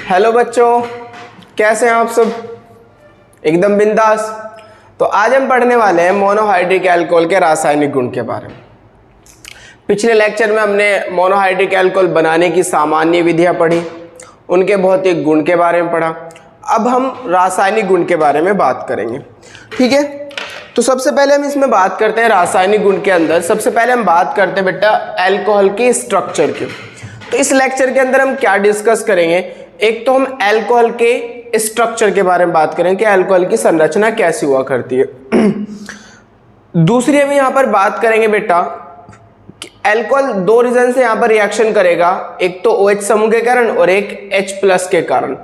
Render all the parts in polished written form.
Hello बच्चों, कैसे हैं आप सब? एकदम बिंदास। तो आज हम पढ़ने वाले हैं मोनोहाइड्रिक अल्कोहल के रासायनिक गुण के बारे में। पिछले लेक्चर में हमने मोनोहाइड्रिक अल्कोहल बनाने की सामान्य विधियां पढ़ी, उनके भौतिक गुण के बारे में पढ़ा। अब हम रासायनिक गुण के बारे में बात करेंगे, ठीक है? तो सबसे पहले हम इसमें बात करते हैं रासायनिक गुण के अंदर। सबसे पहले हम बात करते हैं बेटा अल्कोहल के स्ट्रक्चर की। तो इस लेक्चर के अंदर हम क्या डिस्कस करेंगे? एक तो हम अल्कोहल के स्ट्रक्चर के बारे में बात करेंगे कि अल्कोहल की संरचना कैसी हुआ करती है। दूसरी हम यहाँ पर बात करेंगे बेटा कि अल्कोहल दो रीजन से यहाँ पर रिएक्शन करेगा, एक तो OH समूह के कारण और एक H+ के कारण।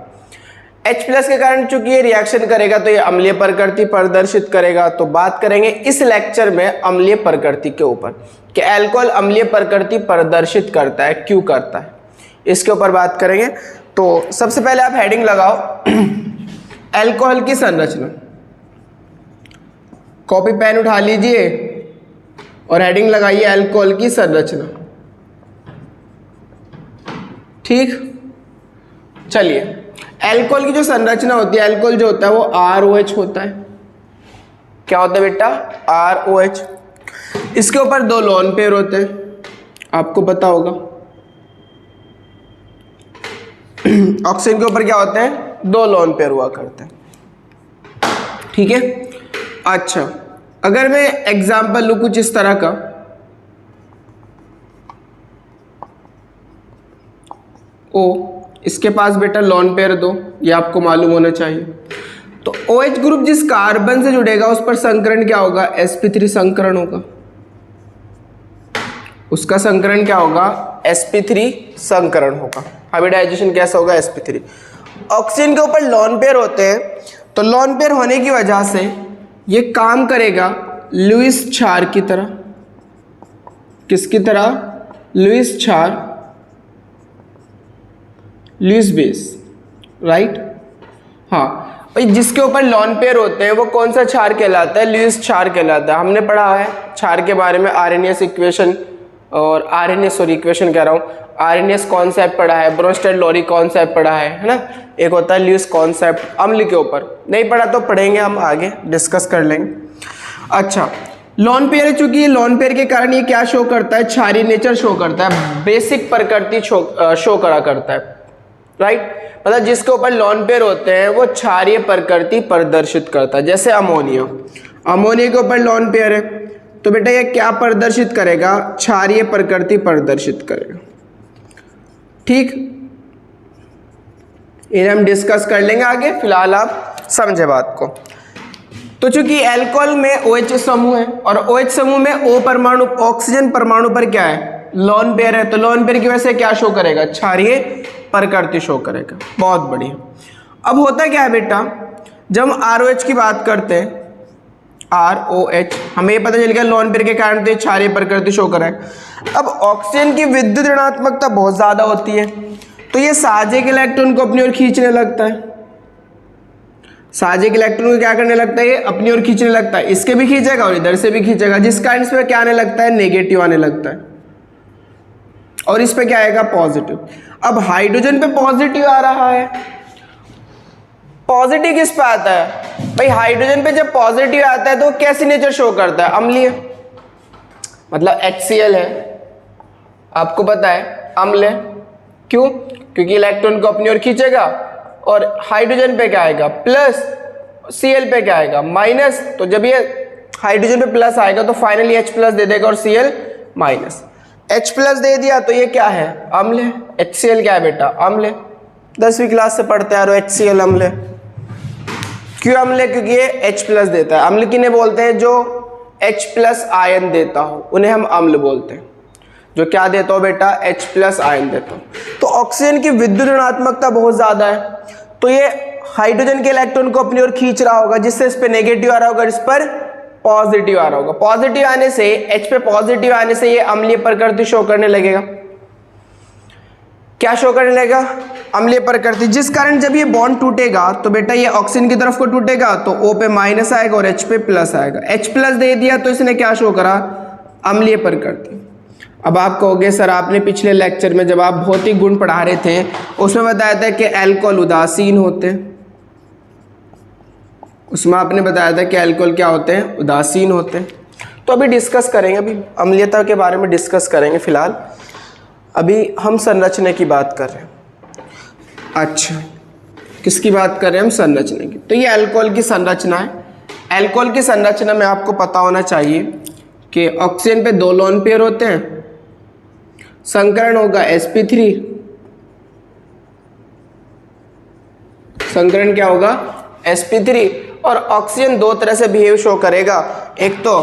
H+ के कारण चूंकि ये रिएक्शन करेगा तो ये अम्लीय प्रकृति प्रदर्शित करेगा। तो बात करेंगे इस लेक्चर में अम्लीय प्रकृति के ऊपर कि अल्कोहल अम्लीय प्रकृति प्रदर्शित करता है, क्यों करता है, इसके ऊपर बात करेंगे। तो सबसे पहले आप हेडिंग लगाओ अल्कोहल की संरचना। कॉपी पेन उठा लीजिए और हेडिंग लगाइए अल्कोहल की संरचना। ठीक, चलिए अल्कोहल की जो संरचना होती है, अल्कोहल जो होता है वो ROH होता है। क्या होता है बेटा? ROH। इसके ऊपर दो लोन पेयर होते हैं, आपको पता होगा। ऑक्सीजन के ऊपर क्या होते हैं? दो लोन पेयर हुआ करते हैं, ठीक है? अच्छा, अगर मैं एग्जांपल लूं कुछ इस तरह का, इसके पास बेटा लोन पेयर दो, ये आपको मालूम होना चाहिए। तो OH ग्रुप जिस कार्बन से जुड़ेगा उस पर संकरण क्या होगा? sp3 संकरण होगा। उसका संकरण क्या होगा? sp3 संकरण होगा। हाइब्रिडाइजेशन कैसा होगा? sp3। ऑक्सीजन के ऊपर लोन पेयर होते हैं, तो लोन पेयर होने की वजह से ये काम करेगा लुईस क्षार की तरह। किसकी तरह? लुईस क्षार, लुईस बेस, राइट? हाँ भाई, जिसके ऊपर लोन पेयर होते हैं वो कौन सा क्षार कहलाता है? लुईस क्षार कहलाता है। हमने पढ़ा है क्षार के बारे में, आरएनएस इक्वेशन और इक्वेशन कह रहा हूँ, आरएनएस कॉन्सेप्ट पढ़ा है, ब्रोंस्टेड-लोरी कॉन्सेप्ट पढ़ा है ना? एक होता है लुईस कॉन्सेप्ट अम्ल के ऊपर। नहीं पढ़ा तो पढ़ेंगे, हम आगे डिस्कस कर लेंगे। अच्छा, लोन पेयर है, चूंकि ये लोन पेयर के कारण ये क्या शो करता है? क्षारीय नेचर शो करता है, बेसिक प्रकृति शो करा करता है, राइट? मतलब जिसके ऊपर लोन पेयर होते हैं वो क्षारीय प्रकृति प्रदर्शित करता है। जैसे अमोनिया, अमोनिया के ऊपर लोन पेयर है तो बेटा ये क्या प्रदर्शित करेगा? क्षारीय प्रकृति प्रदर्शित करेगा। ठीक, इन्हें हम डिस्कस कर लेंगे आगे, फिलहाल आप समझे बात को। तो चूंकि अल्कोहल में OH समूह है और OH समूह में O परमाणु, ऑक्सीजन परमाणु पर क्या है? लोन पेयर है। तो लोन पेयर की वजह से क्या शो करेगा? क्षारीय प्रकृति शो करेगा। बहुत बढ़िया। अब होता क्या है बेटा, जब हम ROH की बात करते हैं, ROH, हमें ये पता चल गया लोन पेयर के कारण तो क्षारीय प्रकृति शो कराए। अब ऑक्सीजन की विद्युत ऋणात्मकता बहुत ज्यादा होती है, तो ये साझेक इलेक्ट्रॉन को अपनी ओर खींचने लगता है। साझेक इलेक्ट्रॉन को क्या करने लगता है? ये अपनी ओर खींचने लगता है। इसके भी खींचेगा और इधर से भी खींचेगा, जिस कारण इस पर क्या आने लगता है? नेगेटिव आने लगता है, और इस पे क्या आएगा? पॉजिटिव। अब हाइड्रोजन पे पॉजिटिव आ रहा है। पॉजिटिव किस पे आता है भाई? हाइड्रोजन पे जब पॉजिटिव आता है तो कैसी नेचर शो करता है? अम्लीय, मतलब HCl है, आपको पता है अम्ल है। क्यों? क्योंकि इलेक्ट्रॉन को अपनी ओर खींचेगा और हाइड्रोजन पे क्या आएगा? प्लस, Cl पे क्या आएगा? माइनस। तो जब ये हाइड्रोजन पे प्लस आएगा तो फाइनली H+ दे देगा और Cl माइनस। H+ दे दिया तो ये क्या है? अम्ल है। HCl क्या है बेटा? अम्ल है। 10वीं क्लास से पढ़ते आ रहे हो HCl अम्ल है। क्यों अम्ल है? क्योंकि ये H+ देता है। अम्ल किन्हें बोलते हैं? जो H+ आयन देता हो उन्हें हम अम्ल बोलते हैं। जो क्या देता हो बेटा? H+ आयन देता हो। तो ऑक्सीजन की विद्युत ऋणात्मकता बहुत ज्यादा है, तो ये हाइड्रोजन के इलेक्ट्रॉन को अपनी ओर खींच रहा होगा, जिससे इस पे नेगेटिव आ रहा होगा, इस पर पॉजिटिव आ रहा होगा। पॉजिटिव आने से, H पे पॉजिटिव आने से ये अम्लीय प्रकृति शो करने लगेगा। क्या शो करने लगेगा? अम्लीय प्रकृति, जिस कारण जब ये बॉन्ड टूटेगा तो बेटा ये ऑक्सीजन की तरफ को टूटेगा तो O पे माइनस आएगा और H पे प्लस आएगा। H+ दे दिया तो इसने क्या शो करा? अम्लीय प्रकृति। अब आप कहोगे सर आपने पिछले लेक्चर में जब आप भौतिक गुण पढ़ा रहे थे उसमें बताया था कि अल्कोहल उदासीन होते हैं, उसमें आपने बताया था कि अल्कोहल क्या होते हैं, उदासीन होते हैं। तो अभी डिस्कस करेंगे, अभी अम्लीयता के बारे में डिस्कस करेंगे। फिलहाल अभी हम संरचना की बात कर रहे हैं। अच्छा, किसकी बात कर रहे हैं हम? संरचना की। तो ये अल्कोहल की संरचना है। अल्कोहल की संरचना में आपको पता होना चाहिए कि ऑक्सीजन पे 2 लोन पेयर होते हैं, संकरण होगा sp3, संकरण क्या होगा? sp3। और ऑक्सीजन 2 तरह से बिहेव शो करेगा, एक तो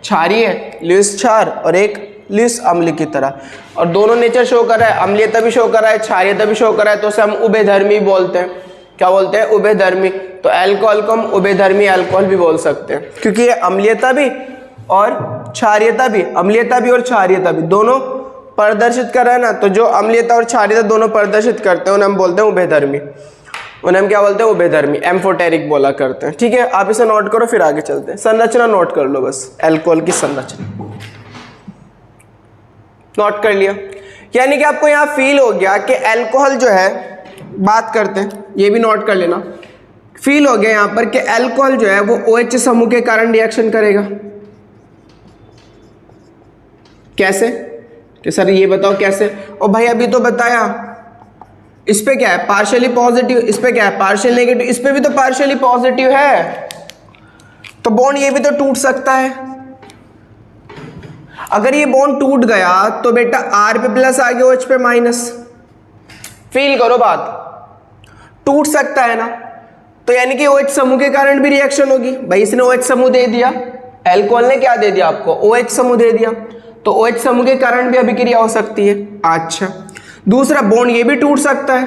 क्षारीय लुईस क्षार और एक लुईस अम्ल की तरह, और दोनों नेचर शो कर रहा है, अम्लीयता भी शो कर रहा है, क्षारीयता भी शो कर रहा है, तो उसे हम उभयधर्मी बोलते हैं। क्या बोलते हैं? उभयधर्मी। तो अल्कोहल को हम उभयधर्मी अल्कोहल भी बोल सकते हैं, क्योंकि ये अम्लीयता भी और क्षारीयता भी, अम्लीयता भी और क्षारीयता भी दोनों प्रदर्शित कर रहा है ना। तो जो अम्लीयता और क्षारीयता दोनों प्रदर्शित करते हैं उन्हें हम बोलते हैं उभयधर्मी, उन्हें हम क्या बोलते हैं? उभयधर्मी, एम्फोटेरिक बोला करते हैं। ठीक है, आप इसे नोट करो, फिर आगे चलते हैं। संरचना नोट कर लो बस, अल्कोहल की संरचना नोट कर लिया। यानी कि आपको यहाँ फील हो गया कि अल्कोहल जो है, बात करते हैं, ये भी नोट कर लेना, फील हो गया यहाँ पर कि अल्कोहल जो है वो OH समूह के कारण रिएक्शन करेगा। कैसे? कि सर ये बताओ कैसे? और भाई अभी तो बताया, इस पे क्या है? पार्शियली पॉजिटिव, इस पे क्या है? पार्शियल नेगेटिव, इस पे भी तो पार्शियली पॉजिटिव है, तो बॉन्ड ये भी तो टूट सकता है। अगर ये बॉन्ड टूट गया तो बेटा R पे प्लस आ गया, OH पे माइनस। फील करो बात, टूट सकता है ना, तो यानी कि OH समूह के कारण भी रिएक्शन होगी। भाई इसने OH समूह दे दिया, अल्कोहल ने क्या दे दिया आपको? OH समूह दे दिया, तो OH समूह के कारण भी अभिक्रिया हो सकती है। अच्छा, दूसरा बॉन्ड ये भी टूट सकता है,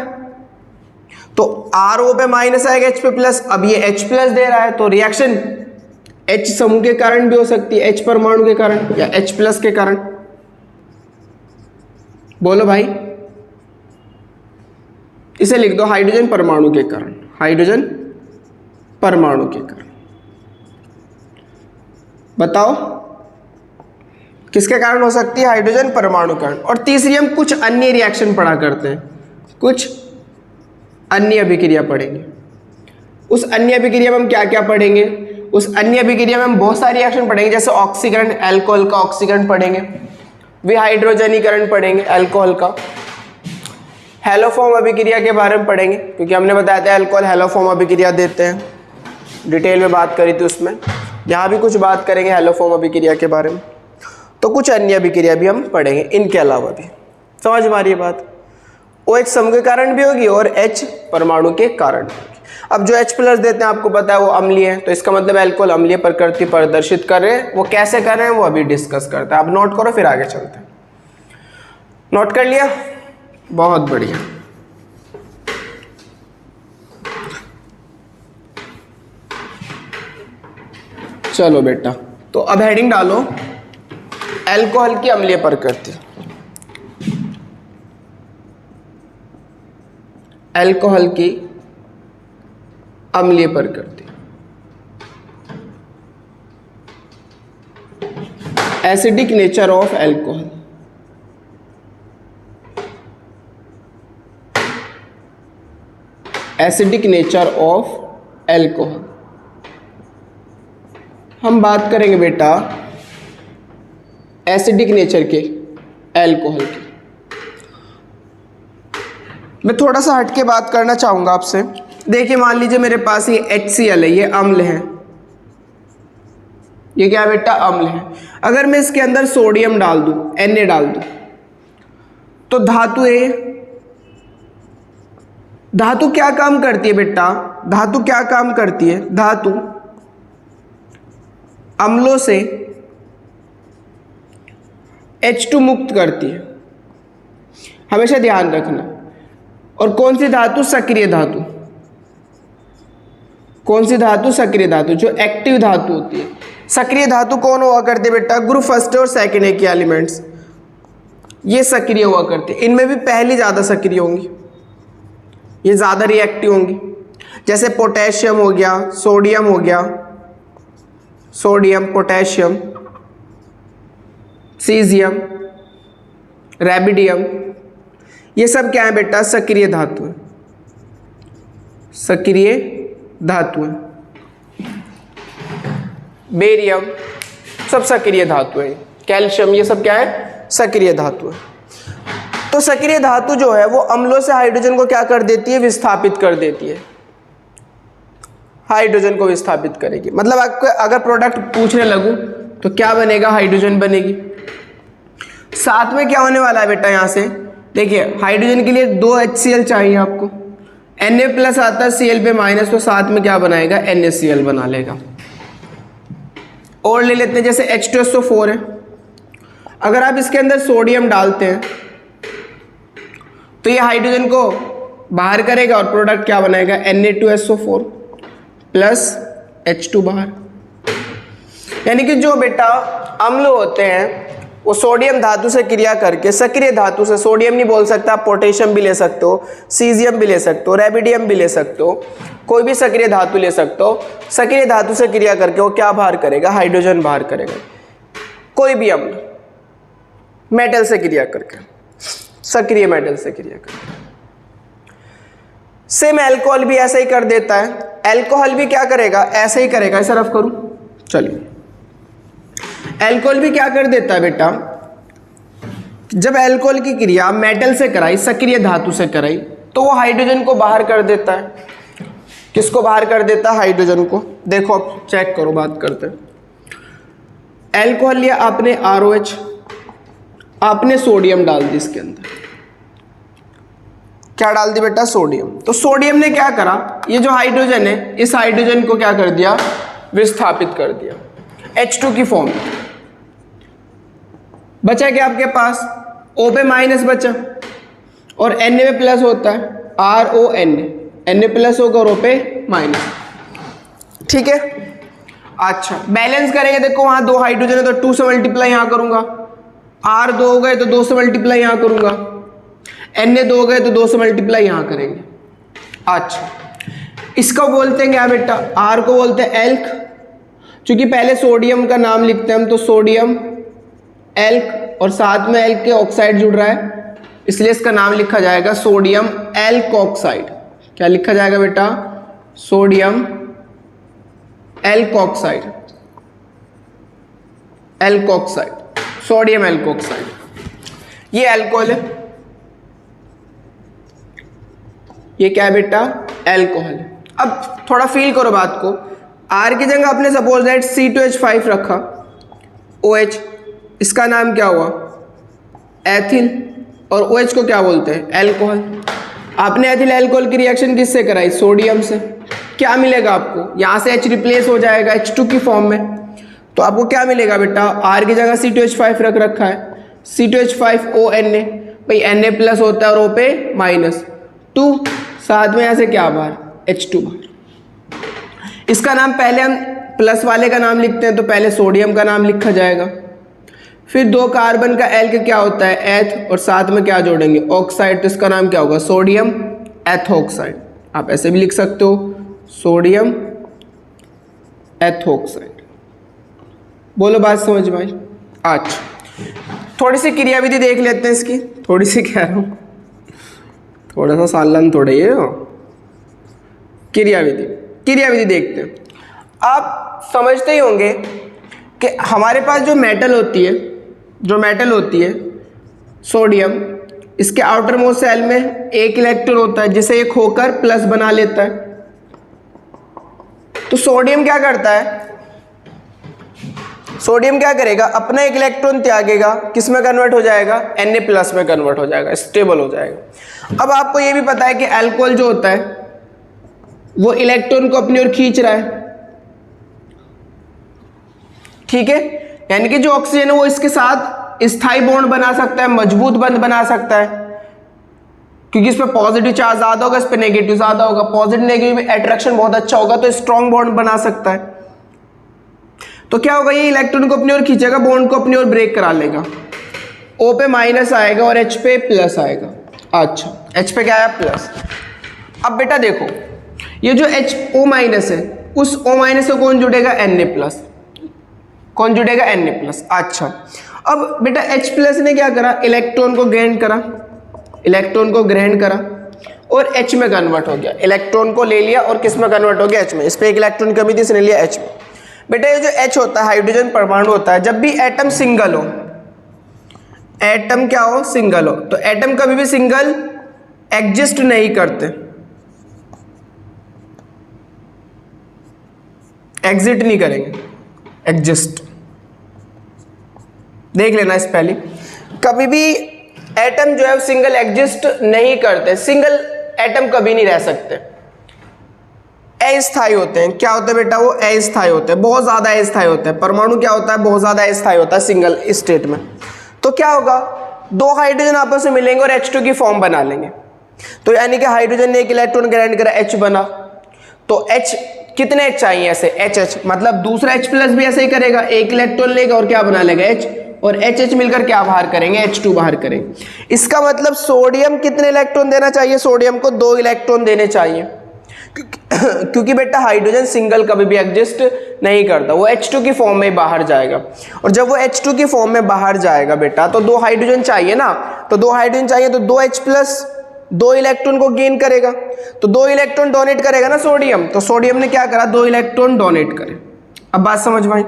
तो RO पे माइनस आएगा, H पे प्लस। अब ये H प्लस दे रहा है, तो रिएक्शन H समूह के कारण भी हो सकती है, H परमाणु के कारण या H प्लस के कारण। बोलो भाई, इसे लिख दो हाइड्रोजन परमाणु के कारण, हाइड्रोजन परमाणु के कारण। बताओ किसके कारण हो सकती है? हाइड्रोजन परमाणु कारण। और तीसरी हम कुछ अन्य रिएक्शन पढ़ा करते हैं, कुछ अन्य अभिक्रिया पढ़ेंगे। उस अन्य अभिक्रिया में हम क्या क्या पढ़ेंगे? उस अन्य अभिक्रिया में हम बहुत सारी रिएक्शन पढ़ेंगे, जैसे ऑक्सीकरण, अल्कोहल का ऑक्सीकरण पढ़ेंगे, विहाइड्रोजनीकरण पढ़ेंगे अल्कोहल का, हेलोफॉर्म अभिक्रिया के बारे में पढ़ेंगे, क्योंकि हमने बताया था अल्कोहल हेलोफॉर्म अभिक्रिया देते हैं, डिटेल में बात करी थी उसमें। यहाँ भी कुछ बात करेंगे हेलोफॉर्म अभिक्रिया के बारे में। तो कुछ अन्य अभिक्रिया भी हम पढ़ेंगे इनके अलावा भी। समझ में आ रही है बात? OH समूह के कारण भी होगी और H परमाणु के कारण भी होगी। अब जो H प्लस देते हैं आपको पता है वो अम्लीय है, तो इसका मतलब अल्कोहल अम्लीय प्रकृति प्रदर्शित कर रहे हैं। वो कैसे कर रहे हैं वो अभी डिस्कस करते हैं। आप नोट करो, फिर आगे चलते हैं। नोट कर लिया? बहुत बढ़िया। चलो बेटा, तो अब हेडिंग डालो, अल्कोहल की अम्लीय प्रकृति। अल्कोहल की अम्लीय प्रकृति, acidic nature of alcohol. Acidic nature of alcohol. हम बात करेंगे बेटा एसिडिक नेचर के अल्कोहल की। मैं थोड़ा सा हट के बात करना चाहूंगा आपसे। देखिए, मान लीजिए मेरे पास ये HCl है, ये अम्ल है, ये क्या बेटा? अम्ल है। अगर मैं इसके अंदर सोडियम डाल दूं, Na डाल दूं, तो धातु है ये। धातु क्या काम करती है बेटा? धातु क्या काम करती है? धातु अम्लों से H2 मुक्त करती है, हमेशा ध्यान रखना। और कौन सी धातु? सक्रिय धातु। कौन सी धातु? सक्रिय धातु, जो एक्टिव धातु होती है। सक्रिय धातु कौन हुआ करते बेटा? ग्रुप फर्स्ट और सेकंड ए के एलिमेंट्स, ये सक्रिय हुआ करते। इनमें भी पहली ज़्यादा सक्रिय होंगी, ये ज़्यादा रिएक्टिव होंगी। जैसे पोटेशियम हो गया, सोडियम हो गया, सोडियम, पोटेशियम, सीजियम, रैबिडियम, ये सब क्या है बेटा? सक्रिय धातु है, सक्रिय धातु है। बेरियम सब सक्रिय धातु है। कैल्शियम ये सब क्या है? सक्रिय धातु है। तो सक्रिय धातु जो है वो अम्लों से हाइड्रोजन को क्या कर देती है? विस्थापित कर देती है, हाइड्रोजन को विस्थापित करेगी। मतलब आपको अगर प्रोडक्ट पूछने लगूं तो क्या बनेगा? हाइड्रोजन बनेगी। साथ में क्या होने वाला है बेटा? यहां से देखिए, हाइड्रोजन के लिए 2 HCl चाहिए आपको, Na+ आता है Cl पे माइनस, तो साथ में क्या बनाएगा? NaCl बना लेगा। और ले लेते हैं जैसे H2SO4 है, अगर आप इसके अंदर सोडियम डालते हैं तो ये हाइड्रोजन को बाहर करेगा और प्रोडक्ट क्या बनाएगा? Na2SO4 प्लस H2 बाहर। यानी कि जो बेटा अम्ल होते हैं वो सोडियम धातु से क्रिया करके, सक्रिय धातु से, सोडियम नहीं बोल सकता, आप पोटेशियम भी ले सकते हो, सीजियम भी ले सकते हो, रैबिडियम भी ले सकते हो, कोई भी सक्रिय धातु ले सकते हो। सक्रिय धातु से क्रिया करके वो क्या बाहर करेगा? हाइड्रोजन बाहर करेगा। कोई भी अम्ल मेटल से क्रिया करके, सक्रिय मेटल से क्रिया करके। सेम अल्कोहल भी ऐसा ही कर देता है। अल्कोहल भी क्या करेगा? ऐसे ही करेगा। ऐसा रफ करूं, चलिए। अल्कोहल भी क्या कर देता है बेटा? जब अल्कोहल की क्रिया मेटल से कराई, सक्रिय धातु से कराई, तो वो हाइड्रोजन को बाहर कर देता है। किसको बाहर कर देता है? हाइड्रोजन को। देखो अब चेक करो, बात करते हैं। अल्कोहल लिया आपने ROH, आपने सोडियम डाल दी इसके अंदर। क्या डाल दी बेटा? सोडियम। तो सोडियम ने क्या करा? ये जो हाइड्रोजन है, इस हाइड्रोजन को क्या कर दिया? विस्थापित कर दिया H2 की फॉर्म में। बचा क्या आपके पास? O पे माइनस बचा और Na पे प्लस होता है, RONA। Na प्लस होगा और O पे माइनस। ठीक है, अच्छा बैलेंस करेंगे। देखो वहां 2 हाइड्रोजन है तो 2 से मल्टीप्लाई यहां करूंगा, R 2 हो गए तो 2 से मल्टीप्लाई यहां करूंगा, Na 2 हो गए तो 2 से मल्टीप्लाई यहां करेंगे। अच्छा, इसको बोलते हैं क्या बेटा? R को बोलते हैं एल्क, क्योंकि पहले सोडियम का नाम लिखते हैं हम, तो सोडियम एल्क और साथ में एल्क के ऑक्साइड जुड़ रहा है, इसलिए इसका नाम लिखा जाएगा सोडियम एल्कोक्साइड। क्या लिखा जाएगा बेटा? Sodium alkoxide, alkoxide, sodium alkoxide. ये अल्कोहल है, ये क्या है बेटा? अल्कोहल है। अब थोड़ा फील करो बात को। R की जगह आपने सपोज दैट C2H5 रखा, OH, इसका नाम क्या हुआ? एथिल, और OH को क्या बोलते हैं? अल्कोहल। आपने एथिल अल्कोहल की रिएक्शन किससे कराई? सोडियम से। क्या मिलेगा आपको? यहाँ से H रिप्लेस हो जाएगा H2 की फॉर्म में, तो आपको क्या मिलेगा बेटा? R की जगह C2H5 रख रखा है, C2H5ONA, भाई Na+ होता है और O पे माइनस 2, साथ में यहाँ से क्या बाहर? H2 बाहर। इसका नाम पहले हम प्लस वाले का नाम लिखते हैं, तो पहले सोडियम का नाम लिखा जाएगा, फिर 2 कार्बन का एल्क क्या होता है? एथ, और साथ में क्या जोड़ेंगे? ऑक्साइड, तो इसका नाम क्या होगा? Sodium ethoxide. आप ऐसे भी लिख सकते हो, सोडियम एथोक्साइड। बोलो बात समझ में आई? अच्छा, थोड़ी सी क्रियाविधि देख लेते हैं इसकी, थोड़ी सी कह रहा हूँ, थोड़ा सा सालन थोड़ा ये क्रियाविधि देखते हैं। आप समझते ही होंगे कि हमारे पास जो मेटल होती है सोडियम, इसके आउटर मोस्ट सेल में एक इलेक्ट्रॉन होता है जिसे ये खोकर प्लस बना लेता है। तो सोडियम क्या करता है? सोडियम क्या करेगा? अपना एक इलेक्ट्रॉन त्यागेगा, किस में कन्वर्ट हो जाएगा? Na+ में कन्वर्ट हो जाएगा, स्टेबल हो जाएगा। अब आपको ये भी पता है कि अल्कोहल जो होता है वो इलेक्ट्रॉन को अपनी ओर खींच रहा है, ठीक है, यानी कि जो ऑक्सीजन है वो इसके साथ स्थायी बॉन्ड बना सकता है, मजबूत बंध बना सकता है, क्योंकि इस पे पॉजिटिव चार्ज ज्यादा होगा, इस पे नेगेटिव ज्यादा होगा। पॉजिटिव नेगेटिव अट्रैक्शन बहुत अच्छा होगा तो स्ट्रॉन्ग बॉन्ड बना सकता है। तो क्या होगा? ये इलेक्ट्रॉन को अपनी ओर खींचेगा, बॉन्ड को अपनी ओर ब्रेक करा लेगा, O पे माइनस आएगा और H पे प्लस आएगा। अच्छा, H पे क्या आया? प्लस। अब बेटा देखो, ये जो HO- है, उस O- से कौन जुड़ेगा? Na+। कौन जुड़ेगा? Na+। अच्छा, अब बेटा H प्लस ने क्या करा, इलेक्ट्रॉन को ग्रहण करा, इलेक्ट्रॉन को ग्रहण करा और H में कन्वर्ट हो गया, इलेक्ट्रॉन को ले लिया और किस में कन्वर्ट हो गया, H में। इस पे एक इलेक्ट्रॉन कमी थी, इसने लिया H में। बेटा ये जो H होता है हाइड्रोजन परमाणु होता है, जब भी एटम सिंगल हो, एटम क्या हो, सिंगल हो, तो एटम कभी भी सिंगल एग्जिस्ट नहीं करते, एग्जिट नहीं करेंगे, एग्जिस्ट देख लेना इस पहले। कभी भी एटम जो है सिंगल एग्जिस्ट नहीं करते, सिंगल एटम कभी नहीं रह सकते, अस्थायी होते हैं। क्या होते हैं बेटा, वो अस्थायी होते हैं, बहुत ज्यादा अस्थायी होते हैं। परमाणु क्या होता है, बहुत ज्यादा अस्थायी होता है सिंगल स्टेट में। तो क्या होगा, दो हाइड्रोजन आपस में मिलेंगे और H2 की फॉर्म बना लेंगे। तो यानी कि हाइड्रोजन ने एक इलेक्ट्रॉन ग्रहण करा, H बना, तो H कितने H चाहिए ऐसे, HH, मतलब दूसरा H प्लस भी ऐसे ही करेगा, एक इलेक्ट्रॉन लेगा और क्या बना लेगा, H, और HH मिलकर क्या बाहर करेंगे, H2 बाहर करेंगे। इसका मतलब सोडियम कितने इलेक्ट्रॉन देना चाहिए, सोडियम को 2 इलेक्ट्रॉन देने चाहिए, क्योंकि बेटा हाइड्रोजन सिंगल कभी भी एग्जिस्ट नहीं करता, वो H2 की फॉर्म में बाहर जाएगा। और जब वो H2 की फॉर्म में बाहर जाएगा बेटा, तो 2 हाइड्रोजन चाहिए ना, तो 2 हाइड्रोजन चाहिए, तो 2H प्लस 2 इलेक्ट्रॉन को गेन करेगा, तो 2 इलेक्ट्रॉन डोनेट करेगा ना सोडियम, तो सोडियम ने क्या करा, 2 इलेक्ट्रॉन डोनेट करे। अब बात समझ में आई।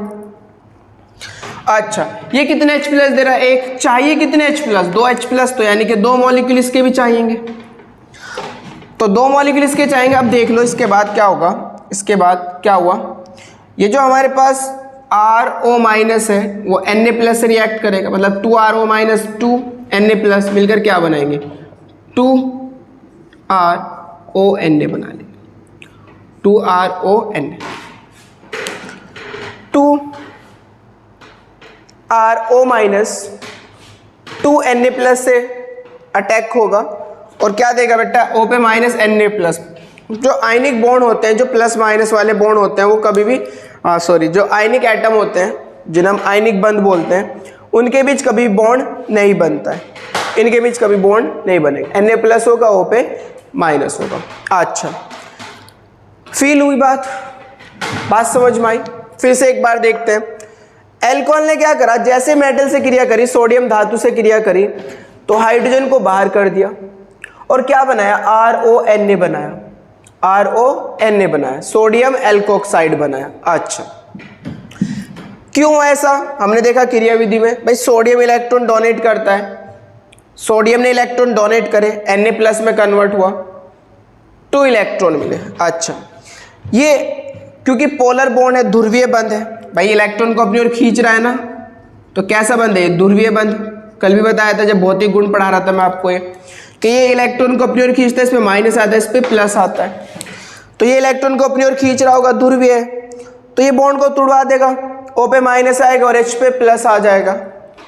अच्छा, ये कितने H प्लस दे रहा है, एक चाहिए, कितने H प्लस, 2H प्लस, तो यानी कि 2 मॉलिक्यूल इसके भी चाहिएंगे, तो 2 मॉलिक्यूल इसके चाहिएंगे। अब देख लो इसके बाद क्या होगा, इसके बाद क्या हुआ, ये जो हमारे पास RO माइनस है वो Na प्लस से रिएक्ट करेगा, मतलब 2RO माइनस 2 Na प्लस मिलकर क्या बनाएंगे, 2RONA बना लेंगे, 2RONA, 2RO minus 2 Na plus से अटैक होगा और क्या देगा बेटा, O पे माइनस Na प्लस। जो आयनिक बॉन्ड होते हैं, जो प्लस माइनस वाले बॉन्ड होते हैं, वो कभी भी जो आयनिक एटम होते हैं, जिन्हें हम आयनिक बंध बोलते हैं, उनके बीच कभी बॉन्ड नहीं बनता है, इनके बीच कभी बॉन्ड नहीं बनेगा, Na प्लस होगा, O पे माइनस होगा। अच्छा, फील हुई बात समझ में आई। फिर से एक बार देखते हैं, एल्कोहल ने क्या करा, जैसे मेटल से क्रिया करी, सोडियम धातु से क्रिया करी, तो हाइड्रोजन को बाहर कर दिया और क्या बनाया, RONA बनाया, RONA बनाया, सोडियम एल्कोक्साइड बनाया। अच्छा, क्यों ऐसा, हमने देखा क्रिया विधि में, भाई सोडियम इलेक्ट्रॉन डोनेट करता है, सोडियम ने इलेक्ट्रॉन डोनेट करे, Na प्लस में कन्वर्ट हुआ, 2 इलेक्ट्रॉन मिले। अच्छा, ये क्योंकि पोलर बॉन्ड है, ध्रुवीय बंध है, भाई इलेक्ट्रॉन को अपनी ओर खींच रहा है ना, तो कैसा बंध है, ध्रुवीय बंध। कल भी बताया था जब भौतिक गुण पढ़ा रहा था मैं आपको, ये कि ये इलेक्ट्रॉन को अपनी ओर खींचता है, इसमें माइनस आता है, इस पे प्लस आता है, तो ये इलेक्ट्रॉन को अपनी ओर खींच रहा होगा, ध्रुवीय है, तो ये बॉन्ड को तोड़वा देगा, O पे माइनस आएगा और H पे प्लस आ जाएगा।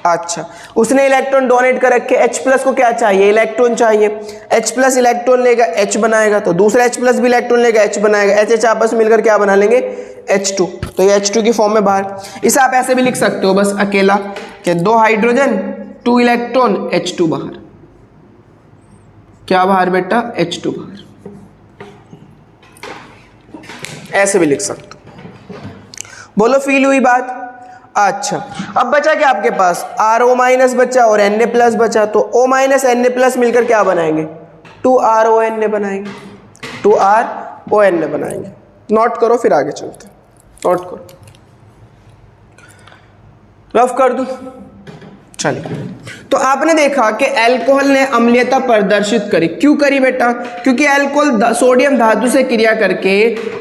अच्छा, उसने इलेक्ट्रॉन डोनेट कर रखे, H प्लस को क्या चाहिए, इलेक्ट्रॉन चाहिए, H प्लस इलेक्ट्रॉन लेगा, H बनाएगा, तो दूसरा H प्लस भी इलेक्ट्रॉन लेगा, H बनाएगा, HH आपस में मिलकर क्या बना लेंगे, H2, तो ये H2 की फॉर्म में बाहर। इसे आप ऐसे भी लिख सकते हो बस अकेला, कि 2 हाइड्रोजन 2 इलेक्ट्रॉन H2 बाहर, क्या बाहर बेटा, H2 बाहर, ऐसे भी लिख सकते हो। बोलो फील हुई बात। अच्छा, अब बचा क्या आपके पास, RO माइनस बचा और Na प्लस बचा, तो O माइनस Na प्लस मिलकर क्या बनाएंगे, 2RONA बनाएंगे, 2RONA बनाएंगे। नोट करो, फिर आगे चलते हैं, नोट करो, रफ कर दूं, चलिए। तो आपने देखा कि अल्कोहल ने अम्लीयता प्रदर्शित करी, क्यों करी बेटा, क्योंकि अल्कोहल सोडियम धातु से क्रिया करके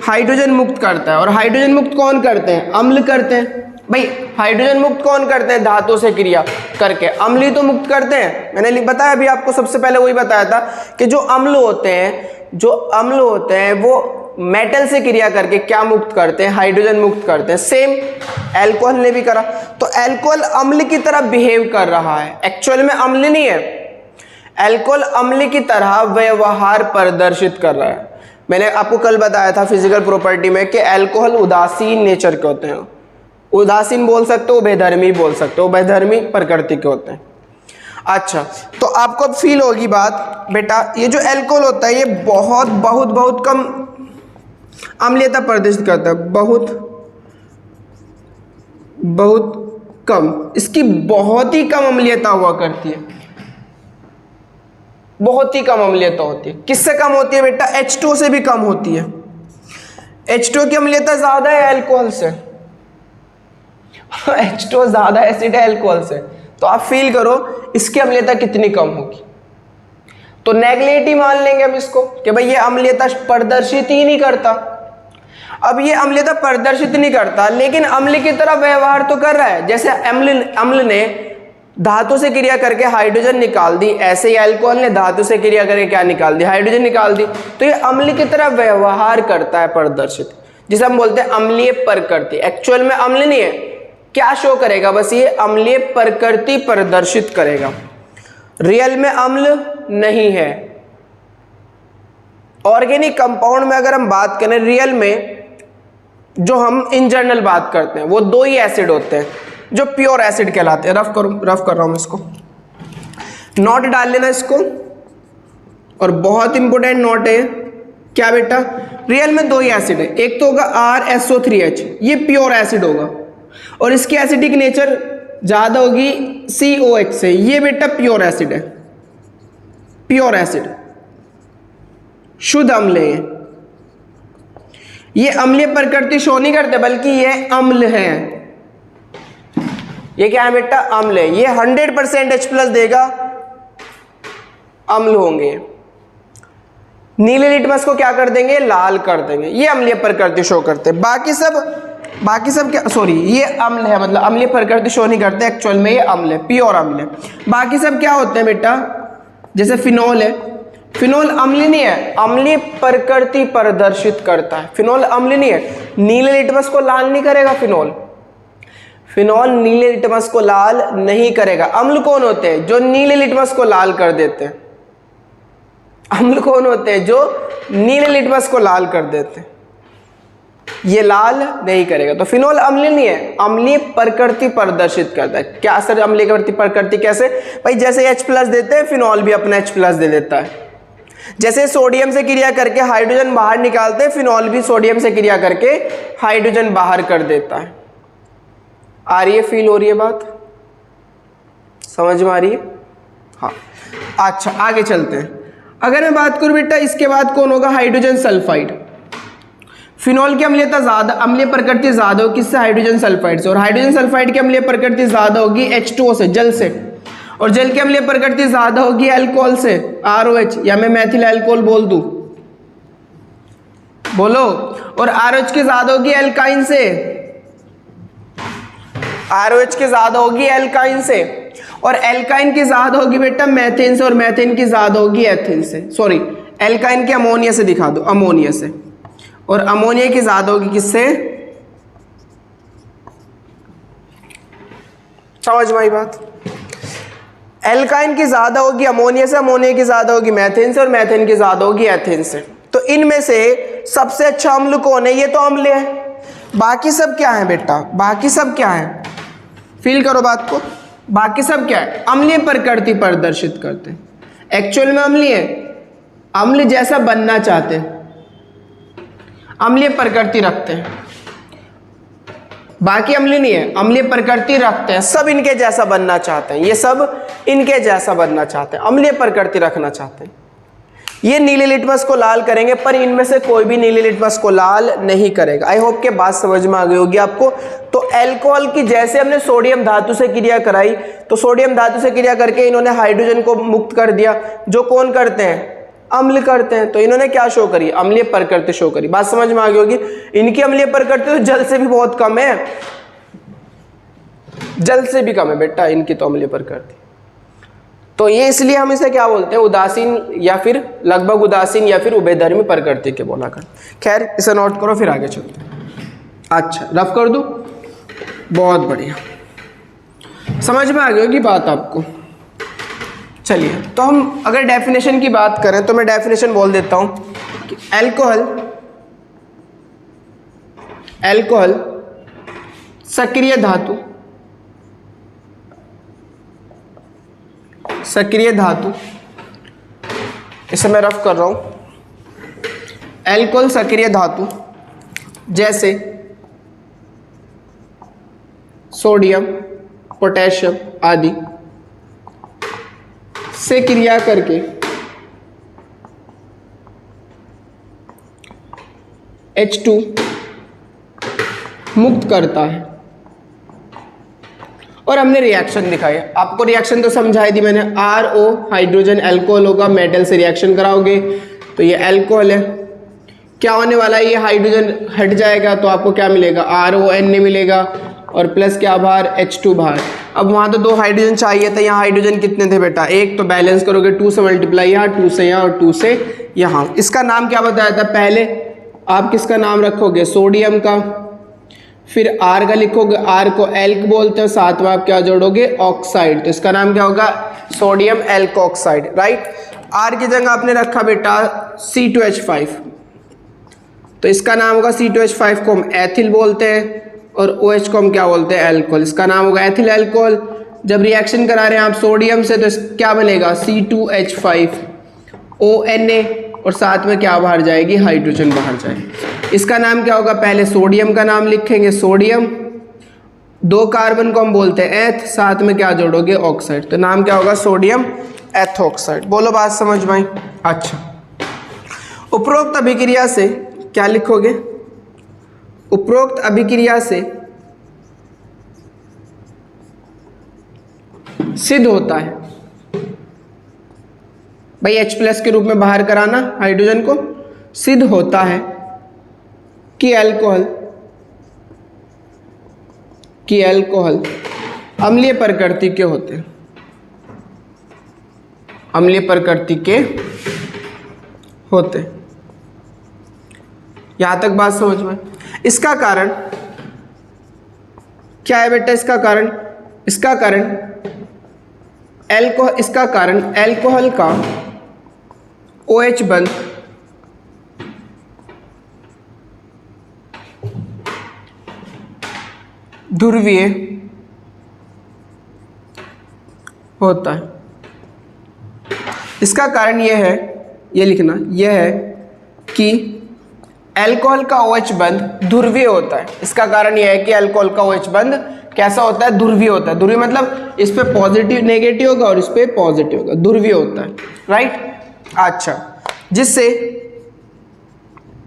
हाइड्रोजन मुक्त करता है, और हाइड्रोजन मुक्त कौन करते हैं, अम्ल करते हैं। भाई हाइड्रोजन मुक्त कौन करते हैं, धातु से क्रिया करके, अम्ल तो मुक्त करते हैं। मैंने बताया अभी आपको, सबसे पहले वही बताया था कि जो अम्ल होते हैं वो मेटल से क्रिया करके क्या मुक्त करते हैं, हाइड्रोजन मुक्त करते हैं। सेम अल्कोहल ने भी करा, तो अल्कोहल अम्ल की तरह बिहेव कर रहा है, एक्चुअल में अम्ल नहीं है, अल्कोहल अम्ल की तरह व्यवहार प्रदर्शित कर रहा है। मैंने आपको कल बताया था फिजिकल प्रॉपर्टी में कि अल्कोहल उदासीन नेचर के होते हैं, उदासीन बोल सकते हो, बेधर्मी बोल सकते हो, बेधर्मी प्रकृति के होते हैं। अच्छा, तो आपको अब फील होगी बात बेटा, ये जो अल्कोहल होता है ये बहुत कम अम्लीयता प्रदर्शित करता है, बहुत कम, इसकी बहुत ही कम अम्लीयता हुआ करती है, बहुत ही कम अम्लीयता होती है। किससे कम होती है बेटा? H2O से भी कम होती है। H2O की अम्लीयता ज्यादा है अल्कोहल से। H2O ज्यादा एसिड है अल्कोहल से, तो आप फील करो इसकी अम्लीयता कितनी कम होगी। तो नेगलेटिव मान लेंगे हम इसको कि भाई ये अम्लीयता प्रदर्शित ही नहीं करता। अब ये अम्लीयता प्रदर्शित नहीं करता लेकिन अम्ल की तरह व्यवहार तो कर रहा है। जैसे अम्ल ने धातु से क्रिया करके हाइड्रोजन निकाल दी, ऐसे ही अल्कोहल ने धातु से क्रिया करके क्या निकाल दी? हाइड्रोजन निकाल दी। तो ये अम्ल की तरह व्यवहार करता है प्रदर्शित, जिसे हम बोलते हैं अम्लीय प्रकृति। एक्चुअल में अम्ल नहीं है, क्या शो करेगा? बस ये अम्लीय प्रकृति प्रदर्शित करेगा, रियल में अम्ल नहीं है। ऑर्गेनिक कंपाउंड में अगर हम बात करें, रियल में जो हम इन जनरल बात करते हैं वो दो ही एसिड होते हैं जो प्योर एसिड कहलाते हैं। रफ कर रहा हूं इसको, नोट डाल लेना इसको। और बहुत इंपॉर्टेंट नोट है क्या बेटा? रियल में दो ही एसिड है, एक तो होगा RSO3H, ये प्योर एसिड होगा और इसकी एसिडिक नेचर ज्यादा होगी COH से, ये बेटा प्योर एसिड है, प्योर एसिड, शुद्ध अम्ल है। ये अम्लीय प्रकृति शो नहीं करते बल्कि ये अम्ल है। ये क्या है बेटा? अम्ल है। ये 100% H+ देगा, अम्ल होंगे। नीले लिटमस को क्या कर देंगे? लाल कर देंगे। ये अम्लीय प्रकृति शो करते हैं। बाकी सब क्या, सॉरी, ये अम्ल है, मतलब अम्लीय प्रकृति शो नहीं करते, एक्चुअल में ये अम्ल है, प्योर अम्ल है। बाकी सब क्या होते हैं बेटा? जैसे फिनोल है, फिनोल अम्ल नहीं है, अम्लीय प्रकृति प्रदर्शित करता है। फिनोल अम्ल नहीं है, नीले लिटमस को लाल नहीं करेगा। फिनोल नीले लिटमस को लाल नहीं करेगा। अम्ल कौन होते हैं? जो नीले लिटमस को लाल कर देते हैं। अम्ल कौन होते हैं? जो नीले लिटमस को लाल कर देते हैं, ये लाल नहीं करेगा। तो फिनोल अम्ल नहीं है, अम्लीय प्रकृति प्रदर्शित करता है। क्या सर अम्लीय प्रकृति कैसे? भाई जैसे H+ देते हैं, फिनोल भी अपना H+ दे देता है। जैसे सोडियम से क्रिया करके हाइड्रोजन बाहर निकालते हैं, फिनोल भी सोडियम से क्रिया करके हाइड्रोजन बाहर कर देता है। आ रही है, फील हो रही है बात? समझ में आ रही है? हाँ। अच्छा, आगे चलते हैं। अगर मैं बात करूं बेटा, इसके बाद कौन होगा? Hydrogen sulphide. फिनोल की अम्लीयता ज्यादा, अम्लीय प्रकृति ज्यादा होगी किससे? हाइड्रोजन सल्फाइड से। और हाइड्रोजन सल्फाइड की अम्लीय प्रकृति ज्यादा होगी H2O से, जल से। और जल की अम्लीय प्रकृति ज्यादा होगी अल्कोहल से, ROH, या मैं मैथिल अल्कोहल बोल दूं, बोलो। और ROH की ज्यादा होगी एल्काइन से, ROH की ज्यादा होगी एल्काइन से। और एल्काइन की ज्यादा होगी बेटा मैथेन से, और मैथेन की ज्यादा होगी एथिन से। सॉरी, एल्काइन की अमोनिया से दिखा दो, अमोनिया से। और अमोनिया की ज्यादा होगी किससे? समझ में आई बात? एल्काइन की ज्यादा होगी अमोनिया से, अमोनिया की ज्यादा होगी मैथेन से, और मैथेन की ज्यादा होगी एथिन से। तो इनमें से सबसे अच्छा अम्ल कौन है? ये तो अम्ल है। बाकी सब क्या है बेटा? बाकी सब क्या है? फील करो बात को। बाकी सब क्या है? अम्लीय प्रकृति प्रदर्शित करते हैं। एक्चुअल में अम्लीय है, अम्ल जैसा बनना चाहते हैं, अम्लीय प्रकृति रखते हैं। बाकी अम्ल नहीं है, अम्लीय प्रकृति रखते हैं, सब इनके जैसा बनना चाहते हैं। ये सब इनके जैसा बनना चाहते हैं, अम्लीय प्रकृति रखना चाहते हैं। ये नीले लिटमस को लाल करेंगे, पर इनमें से कोई भी नीले लिटमस को लाल नहीं करेगा। आई होप के बात समझ में आ गई होगी आपको। तो अल्कोहल की जैसे हमने सोडियम धातु से क्रिया कराई, तो सोडियम धातु से क्रिया करके इन्होंने हाइड्रोजन को मुक्त कर दिया, जो कौन करते हैं? अम्ल करते हैं। तो इन्होंने क्या शो करी? अम्लीय प्रकृति शो करी। बात समझ में आ गई होगी। इनकी अम्लीय प्रकृति तो जल से भी बहुत कम है, जल से भी कम है बेटा इनकी तो अम्लीय प्रकृति। तो ये इसलिए हम इसे क्या बोलते हैं? उदासीन, या फिर लगभग उदासीन, या फिर उभयधर्मी प्रकृति के बोला कर। खैर, इसे नोट करो, फिर आगे चलते हैं। अच्छा, रफ कर दूं? बहुत बढ़िया, समझ में आ गई होगी बात आपको। चलिए, तो हम अगर डेफिनेशन की बात करें तो मैं डेफिनेशन बोल देता हूं कि अल्कोहल सक्रिय धातु, इसे मैं रफ कर रहा हूं। अल्कोहल सक्रिय धातु जैसे सोडियम, पोटेशियम आदि से क्रिया करके H2 मुक्त करता है। और हमने रिएक्शन दिखाई, आपको रिएक्शन तो समझाई दी मैंने। RO हाइड्रोजन अल्कोहल होगा, मेटल से रिएक्शन कराओगे तो ये अल्कोहल है। क्या होने वाला है, ये हाइड्रोजन हट जाएगा तो आपको क्या मिलेगा, RONA मिलेगा और प्लस क्या बाहर, H2 बाहर। अब वहाँ तो 2 हाइड्रोजन चाहिए था, यहाँ हाइड्रोजन कितने थे बेटा, एक, तो बैलेंस करोगे 2 से मल्टीप्लाई यहाँ, 2 से यहाँ और 2 से यहाँ। इसका नाम क्या बताया था, पहले आप किसका नाम रखोगे, सोडियम का, फिर R का लिखोगे, R को एल्क बोलते हैं, साथ में आप क्या जोड़ोगे, ऑक्साइड, तो इसका नाम क्या होगा, sodium elk oxide, right. R की जगह आपने रखा बेटा C2H5, तो इसका नाम होगा C2H5 को हम एथिल बोलते हैं और OH को हम क्या बोलते हैं, एल्कोहल, इसका नाम होगा एथिल एल्कोहल। जब रिएक्शन करा रहे हैं आप सोडियम से तो क्या बनेगा, C2H5ONA और साथ में क्या बाहर जाएगी, हाइड्रोजन बाहर जाएगी। इसका नाम क्या होगा, पहले सोडियम का नाम लिखेंगे, सोडियम, 2 कार्बन को हम बोलते हैं एथ, साथ में क्या जोड़ोगे, ऑक्साइड, तो नाम क्या होगा, सोडियम एथोक्साइड। बोलो बात समझ में आई। अच्छा, उपरोक्त अभिक्रिया से क्या लिखोगे, उपरोक्त अभिक्रिया से सिद्ध होता है, भाई H+ के रूप में बाहर कराना हाइड्रोजन को, सिद्ध होता है कि अल्कोहल अम्लीय प्रकृति के होते हैं, अम्लीय प्रकृति के होते हैं। यहां तक बात समझ में। इसका कारण क्या है बेटा, इसका कारण अल्कोहल का OH बंध ध्रुवीय होता है। इसका कारण यह है, ये लिखना, यह है कि अल्कोहल का OH बंध ध्रुवीय होता है। इसका कारण यह है कि अल्कोहल का OH बंध कैसा होता है, ध्रुवीय होता है। ध्रुवीय मतलब इस पे पॉजिटिव नेगेटिव होगा और इस पे पॉजिटिव होगा, ध्रुवीय होता है, राइट। अच्छा, जिससे